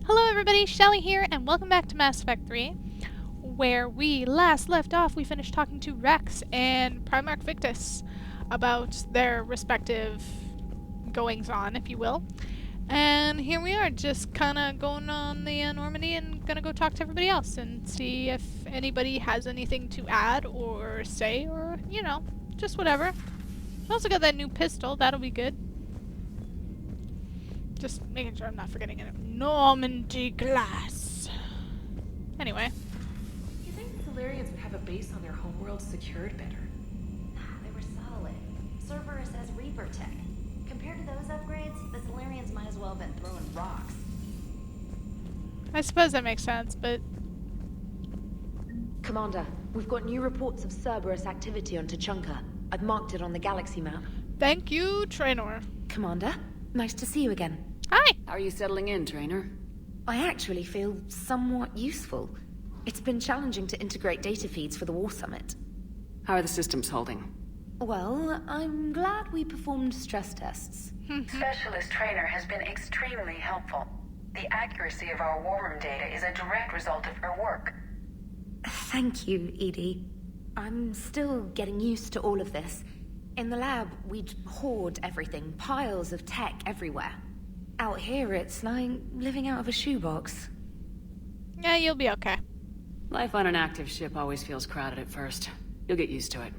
Hello everybody, Shelly here, and welcome back to Mass Effect 3, where we last left off. We finished talking to Rex and Primarch Victus about their respective goings-on, if you will. And here we are, just kind of going on the Normandy and gonna go talk to everybody else and see if anybody has anything to add or say, or, you know, just whatever. I also got that new pistol, that'll be good. Just making sure I'm not forgetting it. Normandy glass. Anyway. You think the Solarians would have a base on their homeworld secured better? They were solid. Cerberus has Reaper tech. Compared to those upgrades, the Solarians might as well have been throwing rocks. I suppose that makes sense, but... Commander, we've got new reports of Cerberus activity on Tuchanka. I've marked it on the galaxy map. Thank you, Traynor. Commander, nice to see you again. Hi! How are you settling in, Traynor? I actually feel somewhat useful. It's been challenging to integrate data feeds for the War Summit. How are the systems holding? Well, I'm glad we performed stress tests. Specialist Traynor has been extremely helpful. The accuracy of our war room data is a direct result of her work. Thank you, Edie. I'm still getting used to all of this. In the lab, we'd hoard everything, piles of tech everywhere. Out here, it's like living out of a shoebox. Yeah, you'll be okay. Life on an active ship always feels crowded at first. You'll get used to it.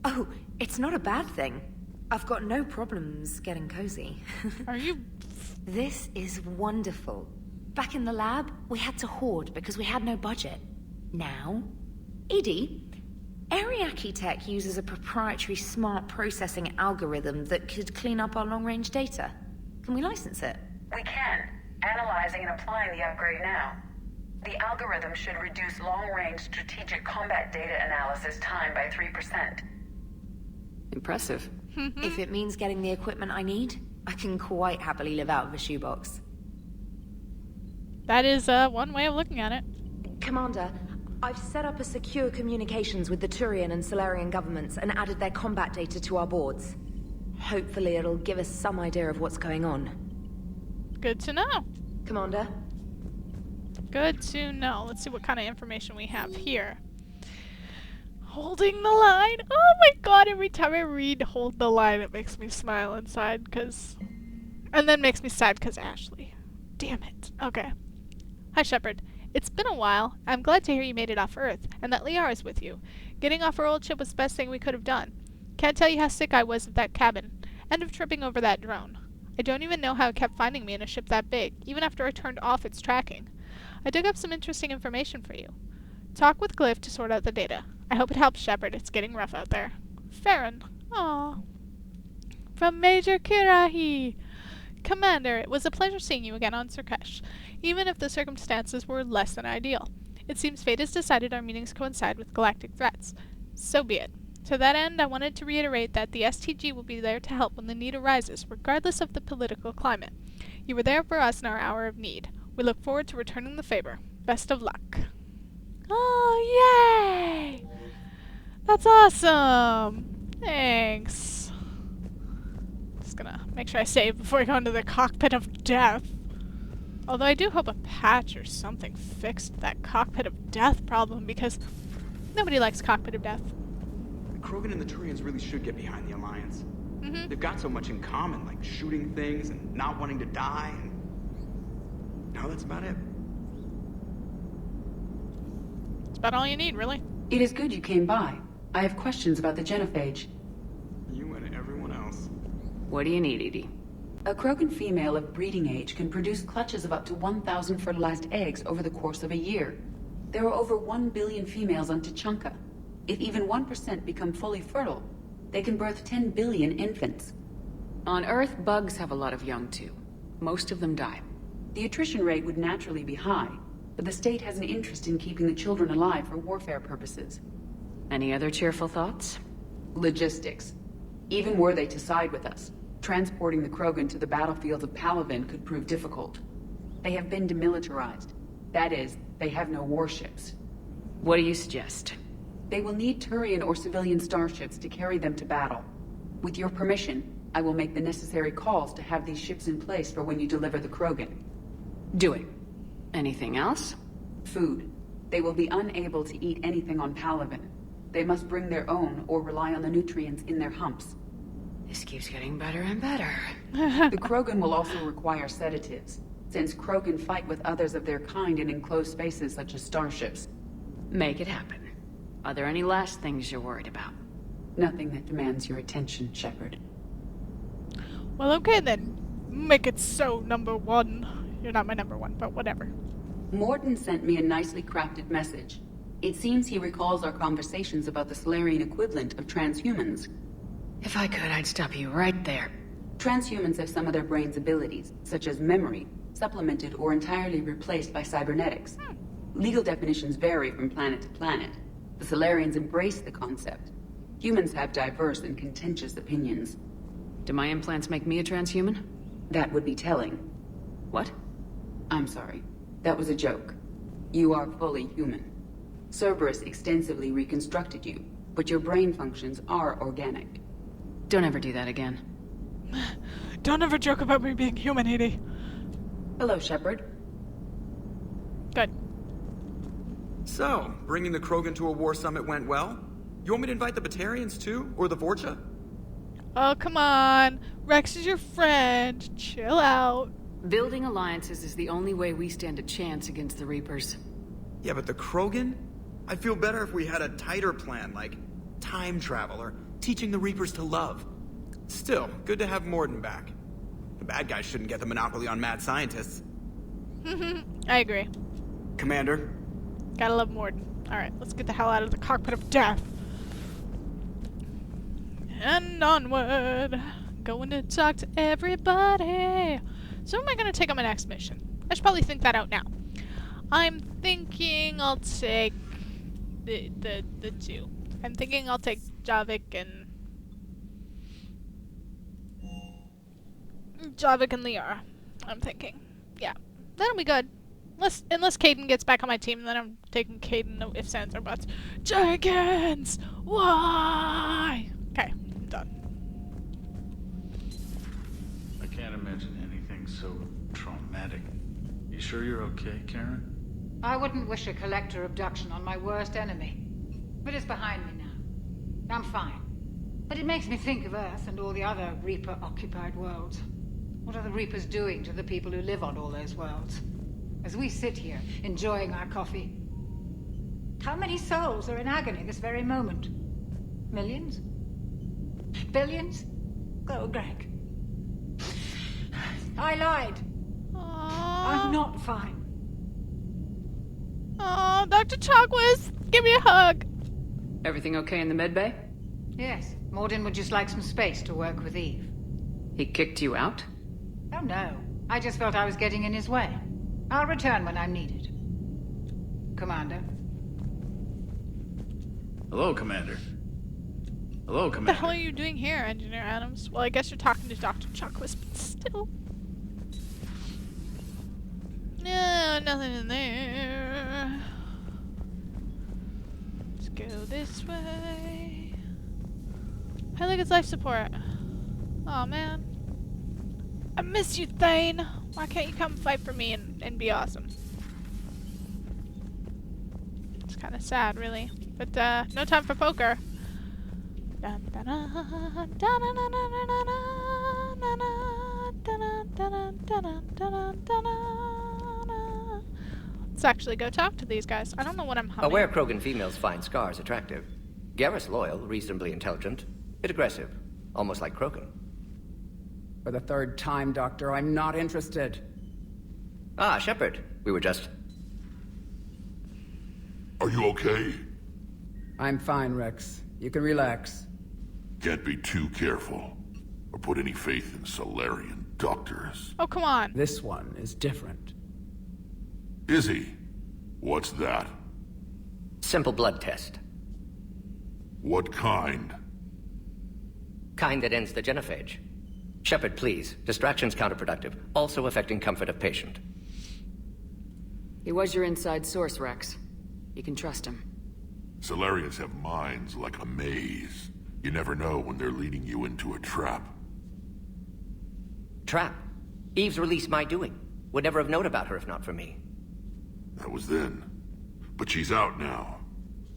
Oh, it's not a bad thing. I've got no problems getting cozy. Are you... This is wonderful. Back in the lab, we had to hoard because we had no budget. Now... Edie, Ariake Tech uses a proprietary smart processing algorithm that could clean up our long-range data. Can we license it? We can. Analyzing and applying the upgrade now. The algorithm should reduce long-range strategic combat data analysis time by 3%. Impressive. If it means getting the equipment I need, I can quite happily live out of a shoebox. That is one way of looking at it. Commander, I've set up a secure communications with the Turian and Solarian governments and added their combat data to our boards. Hopefully it'll give us some idea of what's going on. Good to know. Commander? Good to know. Let's see what kind of information we have here. Holding the line. Oh my god, every time I read hold the line, it makes me smile inside, because... And then makes me sad, because Ashley. Damn it. Okay. Hi, Shepard. It's been a while. I'm glad to hear you made it off Earth, and that Liara is with you. Getting off our old ship was the best thing we could have done. Can't tell you how sick I was of that cabin, and of tripping over that drone. I don't even know how it kept finding me in a ship that big, even after I turned off its tracking. I dug up some interesting information for you. Talk with Glyph to sort out the data. I hope it helps, Shepard. It's getting rough out there. Farron. Aww. From Major Kirahi. Commander, it was a pleasure seeing you again on Surkesh, even if the circumstances were less than ideal. It seems fate has decided our meetings coincide with galactic threats. So be it. To that end, I wanted to reiterate that the STG will be there to help when the need arises, regardless of the political climate. You were there for us in our hour of need. We look forward to returning the favor. Best of luck. Oh, yay! That's awesome! Thanks. Just gonna make sure I save before I go into the cockpit of death. Although I do hope a patch or something fixed that cockpit of death problem, because nobody likes cockpit of death. The Krogan and the Turians really should get behind the Alliance. They've got so much in common, like shooting things and not wanting to die. And no, that's about it. That's about all you need, really. It is good you came by. I have questions about the genophage. You and everyone else. What do you need, Edie? A Krogan female of breeding age can produce clutches of up to 1,000 fertilized eggs over the course of a year. There are over 1 billion females on Tuchanka. If even 1% become fully fertile, they can birth 10 billion infants. On Earth, bugs have a lot of young, too. Most of them die. The attrition rate would naturally be high, but the state has an interest in keeping the children alive for warfare purposes. Any other cheerful thoughts? Logistics. Even were they to side with us, transporting the Krogan to the battlefields of Palaven could prove difficult. They have been demilitarized. That is, they have no warships. What do you suggest? They will need Turian or civilian starships to carry them to battle. With your permission, I will make the necessary calls to have these ships in place for when you deliver the Krogan. Do it. Anything else? Food. They will be unable to eat anything on Palaven. They must bring their own or rely on the nutrients in their humps. This keeps getting better and better. The Krogan will also require sedatives, since Krogan fight with others of their kind in enclosed spaces such as starships. Make it happen. Are there any last things you're worried about? Nothing that demands your attention, Shepard. Well, okay then. Make it so, number one. You're not my number one, but whatever. Morden sent me a nicely crafted message. It seems he recalls our conversations about the Solarian equivalent of transhumans. If I could, I'd stop you right there. Transhumans have some of their brain's abilities, such as memory, supplemented or entirely replaced by cybernetics. Legal definitions vary from planet to planet. The Solarians embrace the concept. Humans have diverse and contentious opinions. Do my implants make me a transhuman? That would be telling. What? I'm sorry. That was a joke. You are fully human. Cerberus extensively reconstructed you, but your brain functions are organic. Don't ever do that again. Don't ever joke about me being human, Edie. Hello, Shepard. Good. So, bringing the Krogan to a war summit went well? You want me to invite the Batarians too? Or the Vorcha? Oh, come on. Rex is your friend. Chill out. Building alliances is the only way we stand a chance against the Reapers. Yeah, but the Krogan? I'd feel better if we had a tighter plan, like time travel or teaching the Reapers to love. Still, good to have Morden back. The bad guys shouldn't get the monopoly on mad scientists. I agree. Commander? Gotta love Morden. Alright, let's get the hell out of the cockpit of death. And onward. Going to talk to everybody. So who am I going to take on my next mission? I should probably think that out now. I'm thinking I'll take the two. I'm thinking I'll take Javik and Liara. I'm thinking. Yeah. That'll be good. Unless Caden gets back on my team, then I'm taking Caden, no ifs, ands, or buts. Jenkins! Why? Okay, I'm done. I can't imagine anything so traumatic. You sure you're okay, Karen? I wouldn't wish a collector abduction on my worst enemy. But it's behind me now. I'm fine. But it makes me think of Earth and all the other Reaper-occupied worlds. What are the Reapers doing to the people who live on all those worlds? As we sit here, enjoying our coffee. How many souls are in agony this very moment? Millions? Billions? Oh, Greg. I lied. I'm not fine. Oh, Dr. Chakwas, give me a hug. Everything okay in the medbay? Yes, Morden would just like some space to work with Eve. He kicked you out? Oh no, I just felt I was getting in his way. I'll return when I'm needed. Commander. Hello, Commander. Hello, What the Commander. hell are you doing here, Engineer Adams? Well, I guess you're talking to Dr. Chakwas, but still. No, nothing in there. Let's go this way. Hey, look, it's life support. Aw, man. I miss you, Thane. Why can't you come fight for me and be awesome? It's kind of sad, really. But, no time for poker. Let's actually go talk to these guys. I don't know what I'm humming. Aware Krogan females find scars attractive. Garrus loyal, reasonably intelligent, bit aggressive, almost like Krogan. For the third time, Doctor, I'm not interested. Ah, Shepard. We were just... Are you okay? I'm fine, Rex. You can relax. Can't be too careful, or put any faith in Solarian doctors. Oh, come on. This one is different. Is he? What's that? Simple blood test. What kind? Kind that ends the genophage. Shepard, please. Distraction's counterproductive, also affecting comfort of patient. He was your inside source, Rex. You can trust him. Solarians have minds like a maze. You never know when they're leading you into a trap. Trap? Eve's release my doing. Would never have known about her if not for me. That was then. But she's out now.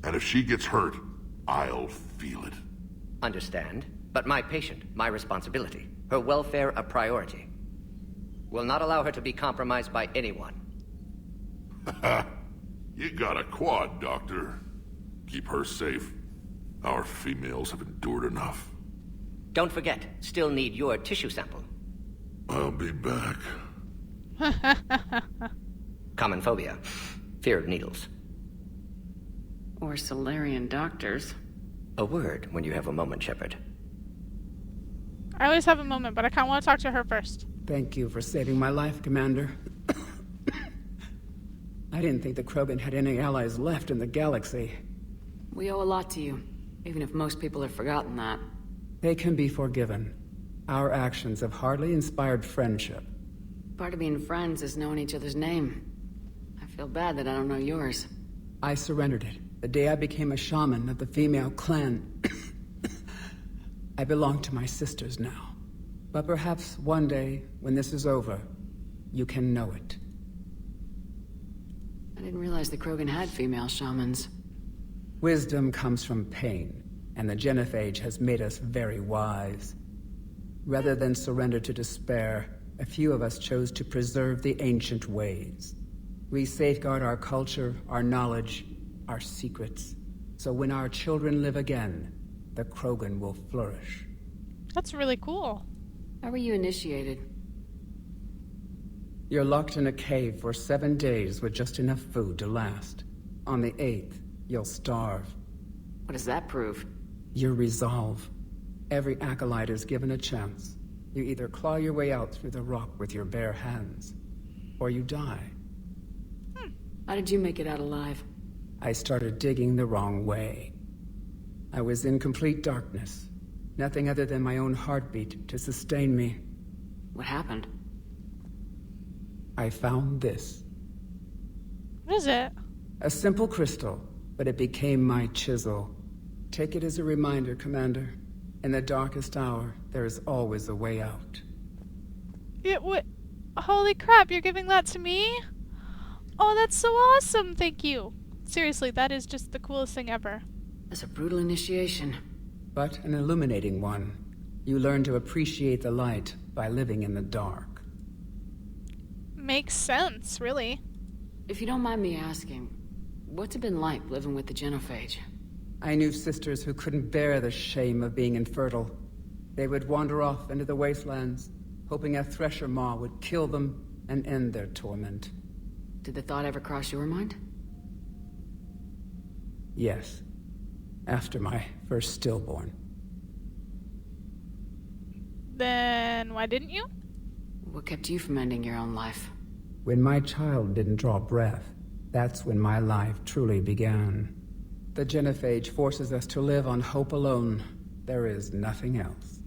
And if she gets hurt, I'll feel it. Understand, but my patient, my responsibility. Her welfare a priority. Will not allow her to be compromised by anyone. You got a quad, Doctor. Keep her safe. Our females have endured enough. Don't forget, still need your tissue sample. I'll be back. Common phobia. Fear of needles. Or Solarian doctors. A word when you have a moment, Shepard. I always have a moment, but I kind of want to talk to her first. Thank you for saving my life, Commander. I didn't think the Krogan had any allies left in the galaxy. We owe a lot to you, even if most people have forgotten that. They can be forgiven. Our actions have hardly inspired friendship. Part of being friends is knowing each other's name. I feel bad that I don't know yours. I surrendered it the day I became a shaman of the female clan. I belong to my sisters now. But perhaps one day, when this is over, you can know it. I didn't realize the Krogan had female shamans. Wisdom comes from pain, and the genophage has made us very wise. Rather than surrender to despair, a few of us chose to preserve the ancient ways. We safeguard our culture, our knowledge, our secrets. So when our children live again, the Krogan will flourish. That's really cool. How were you initiated? You're locked in a cave for 7 days with just enough food to last. On the 8th, you'll starve. What does that prove? Your resolve. Every acolyte is given a chance. You either claw your way out through the rock with your bare hands, or you die. How did you make it out alive? I started digging the wrong way. I was in complete darkness. Nothing other than my own heartbeat to sustain me. What happened? I found this. What is it? A simple crystal, but it became my chisel. Take it as a reminder, Commander. In the darkest hour, there is always a way out. Holy crap, you're giving that to me? Oh, that's so awesome, thank you. Seriously, that is just the coolest thing ever. That's a brutal initiation. But an illuminating one. You learn to appreciate the light by living in the dark. Makes sense, really. If you don't mind me asking, what's it been like living with the genophage? I knew sisters who couldn't bear the shame of being infertile. They would wander off into the wastelands, hoping a thresher maw would kill them and end their torment. Did the thought ever cross your mind? Yes. After my first stillborn. Then why didn't you? What kept you from ending your own life? When my child didn't draw breath, that's when my life truly began. The genophage forces us to live on hope alone. There is nothing else.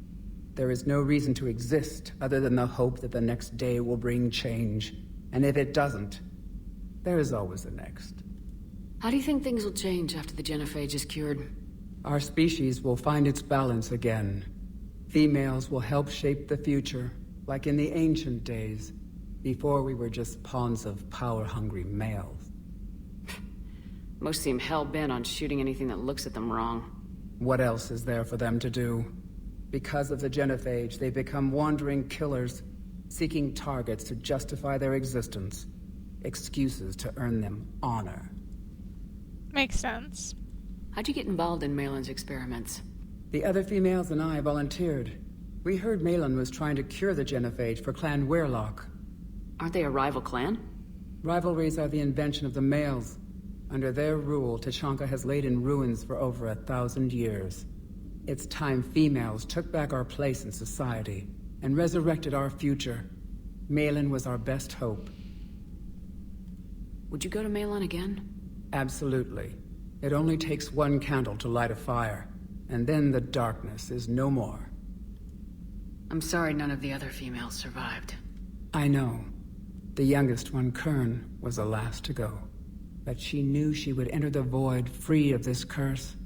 There is no reason to exist other than the hope that the next day will bring change. And if it doesn't, there is always the next. How do you think things will change after the genophage is cured? Our species will find its balance again. Females will help shape the future, like in the ancient days, before we were just pawns of power-hungry males. Most seem hell-bent on shooting anything that looks at them wrong. What else is there for them to do? Because of the genophage, they become wandering killers, seeking targets to justify their existence. Excuses to earn them honor. Makes sense. How'd you get involved in Malin's experiments? The other females and I volunteered. We heard Malin was trying to cure the genophage for Clan Weirlock. Aren't they a rival clan? Rivalries are the invention of the males. Under their rule, Tachanka has laid in ruins for over 1,000 years. It's time females took back our place in society and resurrected our future. Malin was our best hope. Would you go to Malin again? Absolutely. It only takes one candle to light a fire, and then the darkness is no more. I'm sorry none of the other females survived. I know. The youngest one, Kern, was the last to go. But she knew she would enter the void free of this curse,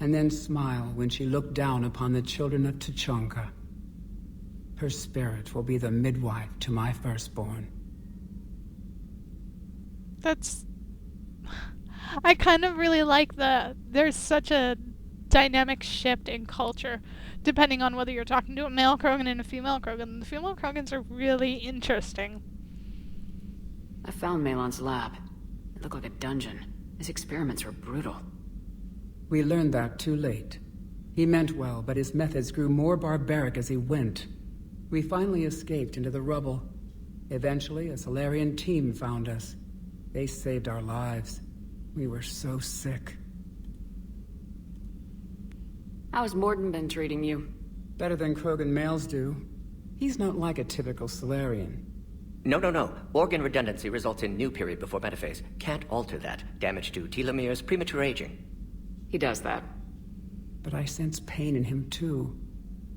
and then smile when she looked down upon the children of Tachanka. Her spirit will be the midwife to my firstborn. That's I kind of really like there's such a dynamic shift in culture depending on whether you're talking to a male Krogan and a female Krogan. The female Krogans are really interesting. I found Malon's lab. It looked like a dungeon. His experiments were brutal. We learned that too late. He meant well, but his methods grew more barbaric as he went. We finally escaped into the rubble. Eventually, a Solarian team found us. They saved our lives. We were so sick. How's Morden been treating you? Better than Krogan males do. He's not like a typical Solarian. No. Organ redundancy results in new period before metaphase. Can't alter that. Damage to telomeres, premature aging. He does that. But I sense pain in him too.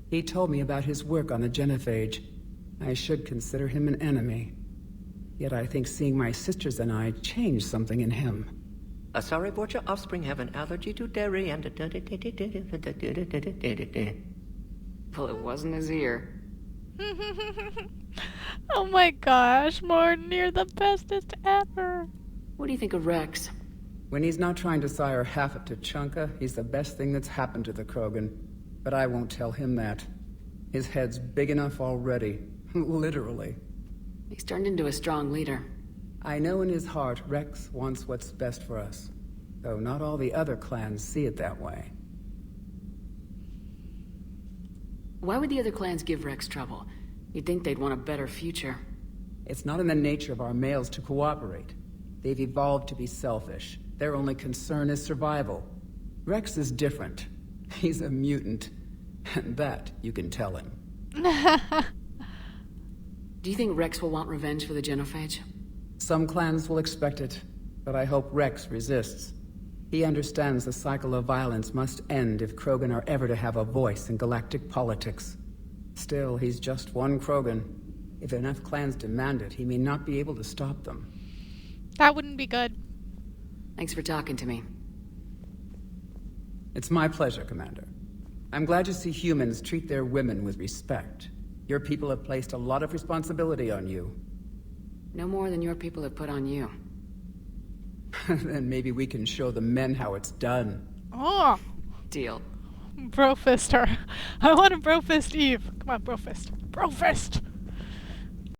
He told me about his work on the genophage. I should consider him an enemy. Yet I think seeing my sisters and I changed something in him. Sorry, Borgia, offspring have an allergy to dairy and... Well, it wasn't his ear. Oh my gosh, Morden, you're the bestest ever. What do you think of Rex? When he's not trying to sire half of Tuchanka, he's the best thing that's happened to the Krogan. But I won't tell him that. His head's big enough already. Literally. He's turned into a strong leader. I know in his heart Rex wants what's best for us. Though not all the other clans see it that way. Why would the other clans give Rex trouble? You'd think they'd want a better future. It's not in the nature of our males to cooperate. They've evolved to be selfish. Their only concern is survival. Rex is different. He's a mutant. And that you can tell him. Do you think Rex will want revenge for the genophage? Some clans will expect it, but I hope Rex resists. He understands the cycle of violence must end if Krogan are ever to have a voice in galactic politics. Still, he's just one Krogan. If enough clans demand it, he may not be able to stop them. That wouldn't be good. Thanks for talking to me. It's my pleasure, Commander. I'm glad to see humans treat their women with respect. Your people have placed a lot of responsibility on you. No more than your people have put on you. Then maybe we can show the men how it's done. Oh! Deal. Brofist her. I want to brofist Eve. Come on, brofist. Brofist!